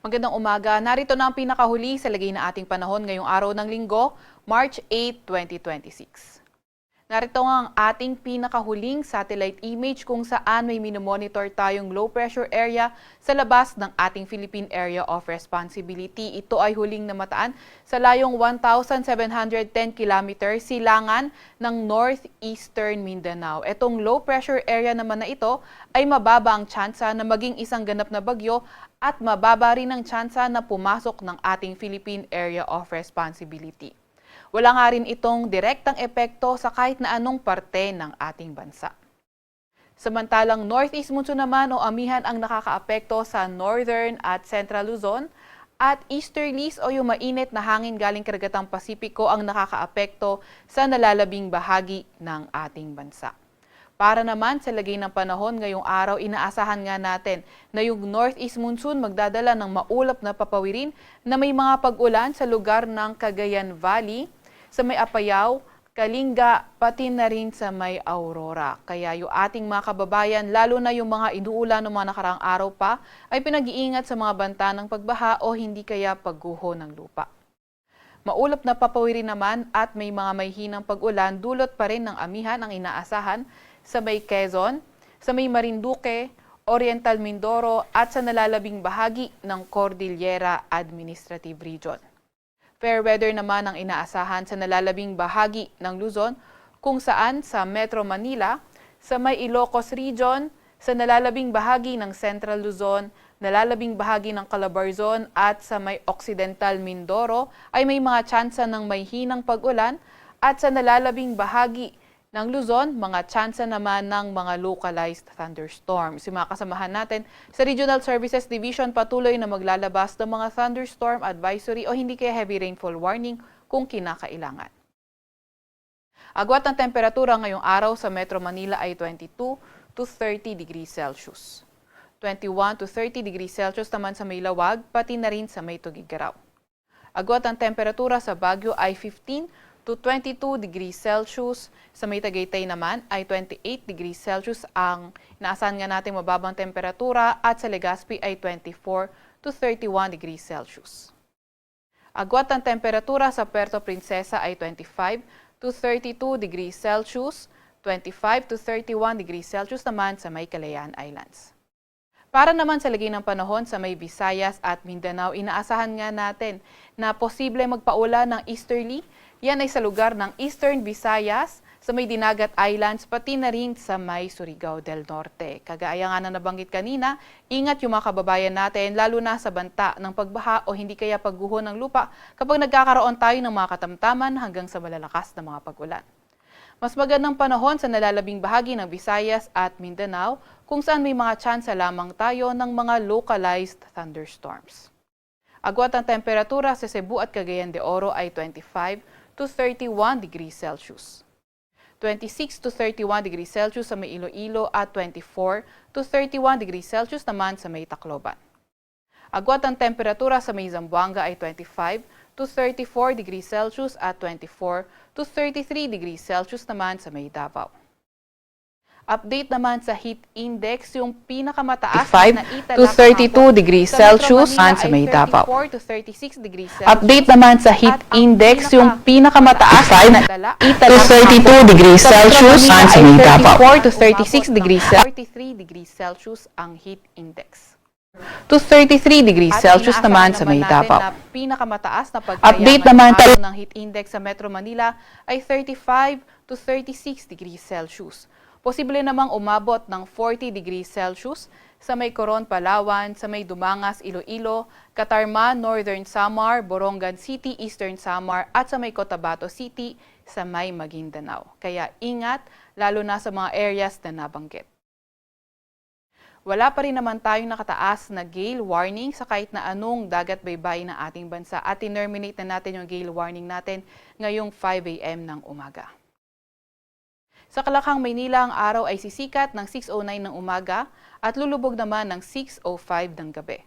Magandang umaga. Narito na ang pinakahuli sa lagay na ating panahon ngayong araw ng Linggo, March 8, 2026. Narito nga ang ating pinakahuling satellite image kung saan may minomonitor tayong low pressure area sa labas ng ating Philippine Area of Responsibility. Ito ay huling namataan sa layong 1,710 km silangan ng northeastern Mindanao. Itong low pressure area naman na ito ay mababa ang tsansa na maging isang ganap na bagyo at mababa rin ang tsansa na pumasok ng ating Philippine Area of Responsibility. Wala nga rin itong direktang epekto sa kahit na anong parte ng ating bansa. Samantalang northeast monsoon naman o amihan ang nakakaapekto sa northern at central Luzon at easterlies o yung mainit na hangin galing karagatang Pasipiko ang nakakaapekto sa nalalabing bahagi ng ating bansa. Para naman sa lagay ng panahon ngayong araw, inaasahan nga natin na yung northeast monsoon magdadala ng maulap na papawirin na may mga pag-ulan sa lugar ng Cagayan Valley, sa may Apayao, Kalinga, pati na rin sa may Aurora. Kaya yung ating mga kababayan, lalo na yung mga inuulan ng mga nakaraang araw pa, ay pinag-iingat sa mga banta ng pagbaha o hindi kaya pagguho ng lupa. Maulap na papawirin naman at may mga hinang pag-ulan, dulot pa rin ng amihan ang inaasahan sa may Quezon, sa may Marinduque, Oriental Mindoro at sa nalalabing bahagi ng Cordillera Administrative Region. Fair weather naman ang inaasahan sa nalalabing bahagi ng Luzon kung saan sa Metro Manila, sa may Ilocos Region, sa nalalabing bahagi ng Central Luzon, nalalabing bahagi ng Calabarzon at sa may Occidental Mindoro ay may mga tsansa ng may hinang pag-ulan at sa nalalabing bahagi ng Luzon, mga tsansa naman ng mga localized thunderstorms. Yung mga kasamahan natin sa Regional Services Division patuloy na maglalabas ng mga thunderstorm advisory o hindi kaya heavy rainfall warning kung kinakailangan. Agwat ng temperatura ngayong araw sa Metro Manila ay 22 to 30 degrees Celsius. 21 to 30 degrees Celsius naman sa may Lawag, pati na rin sa may Tugigaraw. Agwat ng temperatura sa Baguio ay 15 to 22 degrees Celsius. Sa may Tagaytay naman ay 28 degrees Celsius ang inaasahan nga natin mababang temperatura at sa Legazpi ay 24 to 31 degrees Celsius. Agwat ng temperatura sa Puerto Princesa ay 25 to 32 degrees Celsius, 25 to 31 degrees Celsius naman sa may Kalayaan Islands. Para naman sa lagay ng panahon sa may Visayas at Mindanao, inaasahan nga natin na posible magpaulan ng easterly. Yan ay sa lugar ng Eastern Visayas, sa may Dinagat Islands, pati na rin sa may Surigao del Norte. Kagaya nga na nabanggit kanina, ingat yung mga kababayan natin, lalo na sa banta ng pagbaha o hindi kaya pagguho ng lupa kapag nagkakaroon tayo ng mga katamtaman hanggang sa malalakas na mga pag-ulan. Mas magandang panahon sa nalalabing bahagi ng Visayas at Mindanao kung saan may mga tsansa lamang tayo ng mga localized thunderstorms. Agwat ang temperatura sa Cebu at Cagayan de Oro ay 25 to 31 degrees Celsius. 26 to 31 degrees Celsius sa may Iloilo at 24 to 31 degrees Celsius naman sa may Tacloban. Agwat ang temperatura sa may Zamboanga ay 25 to 34 degrees Celsius at 24 to 33 degrees Celsius naman sa may Davao. Update naman sa heat index, yung pinakamataas na italak to 32 degrees Celsius sa may Davao. to 36 degrees Celsius. Update naman sa heat index, yung pinakamataas na italak to 32 degrees Celsius sa may Davao. 34 to 36 degrees Celsius. 43 degrees Celsius ang heat index. To 33 degrees Celsius naman sa may Davao. Na pinakamataas na Update naman ng heat index sa Metro Manila ay 35 to 36 degrees Celsius. Posible namang umabot ng 40 degrees Celsius sa may Coron, Palawan, sa may Dumangas, Iloilo, Catarman, Northern Samar, Borongan City, Eastern Samar at sa may Cotabato City sa may Maguindanao. Kaya ingat lalo na sa mga areas na nabanggit. Wala pa rin naman tayong nakataas na gale warning sa kahit na anong dagat baybay ng ating bansa at terminate na natin yung gale warning natin ngayong 5 a.m. ng umaga. Sa Kalakhang, Maynila, ang araw ay sisikat ng 6:09 ng umaga at lulubog naman ng 6:05 ng gabi.